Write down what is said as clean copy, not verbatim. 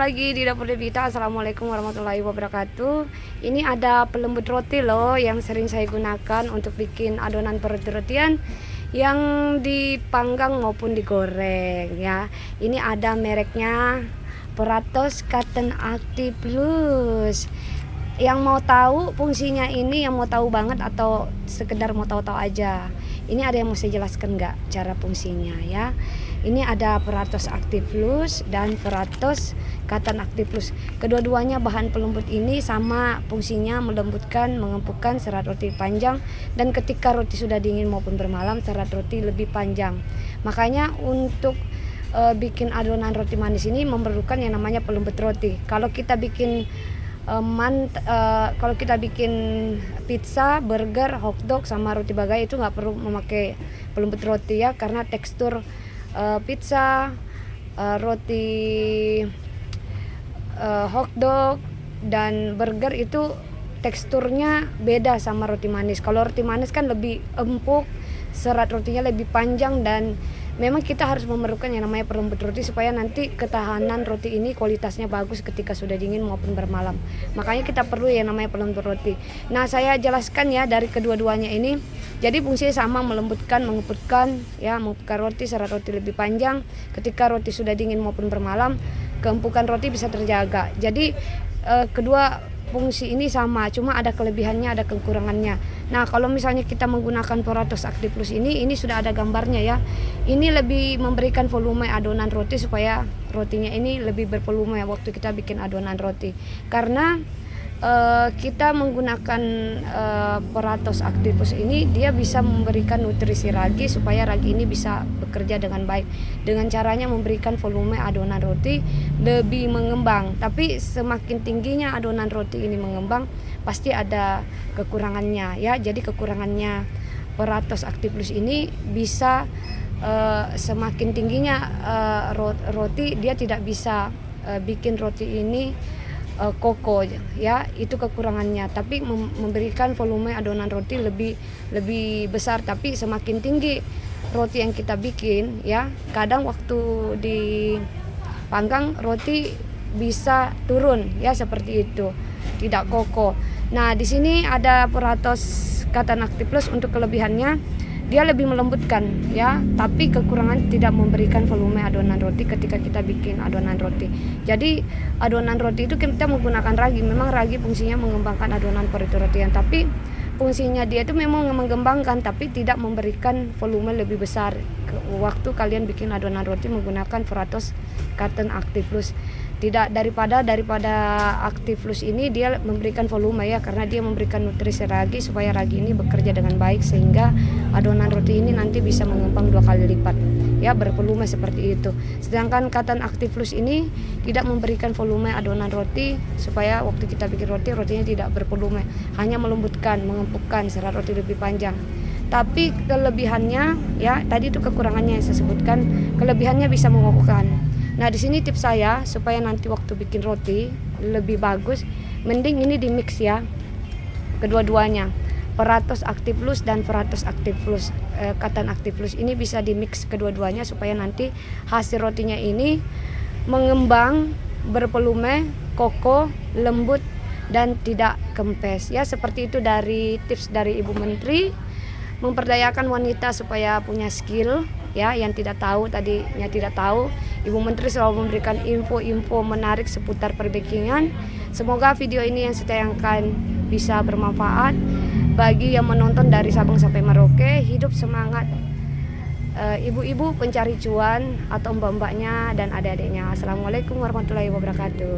Lagi di dapur Devita. Assalamualaikum warahmatullahi wabarakatuh. Ini ada pelembut roti loh yang sering saya gunakan untuk bikin adonan roti-rotian yang dipanggang maupun digoreng ya. Ini ada mereknya Peratos Cotton Active Plus. Yang mau tahu fungsinya ini, yang mau tahu banget atau sekedar mau tahu-tahu aja, ini ada yang mau saya jelaskan nggak cara fungsinya ya. Ini ada Peratos Active Plus dan Peratos Cotton Active Plus. Kedua-duanya bahan pelembut ini sama fungsinya, melembutkan, mengempukkan serat roti panjang, dan ketika roti sudah dingin maupun bermalam serat roti lebih panjang. Makanya untuk bikin adonan roti manis ini memerlukan yang namanya pelembut roti. Kalau kita bikin kalau kita bikin pizza, burger, hotdog sama roti bagai itu nggak perlu memakai pelembut roti ya, karena tekstur pizza, roti hotdog dan burger itu teksturnya beda sama roti manis. Kalau roti manis kan lebih empuk, serat rotinya lebih panjang, dan memang kita harus memerlukan yang namanya pelembut roti supaya nanti ketahanan roti ini kualitasnya bagus ketika sudah dingin maupun bermalam. Makanya kita perlu yang namanya pelembut roti. Nah, saya jelaskan ya dari kedua-duanya ini. Jadi fungsinya sama, melembutkan, mengempukkan ya, mengempukkan roti, serat roti lebih panjang. Ketika roti sudah dingin maupun bermalam, keempukan roti bisa terjaga. Jadi kedua fungsi ini sama, cuma ada kelebihannya, ada kekurangannya. Nah, kalau misalnya kita menggunakan Peratos Active Plus ini sudah ada gambarnya ya. Ini lebih memberikan volume adonan roti supaya rotinya ini lebih bervolume waktu kita bikin adonan roti. Karena kita menggunakan Peratos Active Plus ini, dia bisa memberikan nutrisi ragi supaya ragi ini bisa bekerja dengan baik. Dengan caranya memberikan volume adonan roti lebih mengembang. Tapi semakin tingginya adonan roti ini mengembang, pasti ada kekurangannya ya. Jadi kekurangannya Peratos Active Plus ini bisa semakin tingginya roti, dia tidak bisa bikin roti ini koko ya, itu kekurangannya. Tapi memberikan volume adonan roti lebih besar. Tapi semakin tinggi roti yang kita bikin ya, kadang waktu dipanggang roti bisa turun ya, seperti itu, tidak koko. Nah, di sini ada Peratos Cotton Active Plus. Untuk kelebihannya, dia lebih melembutkan ya, tapi kekurangan tidak memberikan volume adonan roti ketika kita bikin adonan roti. Jadi adonan roti itu kita menggunakan ragi. Memang ragi fungsinya mengembangkan adonan roti-rotian, tapi fungsinya dia itu memang mengembangkan tapi tidak memberikan volume lebih besar waktu kalian bikin adonan roti menggunakan Peratos Cotton Active Plus. Tidak daripada Active Plus ini dia memberikan volume ya, karena dia memberikan nutrisi ragi supaya ragi ini bekerja dengan baik sehingga adonan roti ini nanti bisa mengembang 2 kali lipat ya, bervolume seperti itu. Sedangkan Cotton Active Plus ini tidak memberikan volume adonan roti supaya waktu kita bikin roti, rotinya tidak bervolume, hanya melembutkan, mengempukkan, serat roti lebih panjang. Tapi kelebihannya ya, tadi itu kekurangannya yang saya sebutkan, kelebihannya bisa mengokohkan. Nah, di sini tips saya supaya nanti waktu bikin roti lebih bagus, mending ini di mix ya, kedua-duanya, Peratos Active Plus dan Peratos Active Plus, Cotton Active Plus ini bisa di mix kedua-duanya supaya nanti hasil rotinya ini mengembang, bervolume, kokoh, lembut, dan tidak kempes ya. Seperti itu dari tips dari Ibu Menteri, memperdayakan wanita supaya punya skill ya, yang tidak tahu tadinya tidak tahu. Ibu Menteri selalu memberikan info-info menarik seputar perbakingan. Semoga video ini yang saya tayangkan bisa bermanfaat bagi yang menonton dari Sabang sampai Merauke. Hidup semangat ibu-ibu pencari cuan atau mbak-mbaknya dan adik-adiknya. Assalamualaikum warahmatullahi wabarakatuh.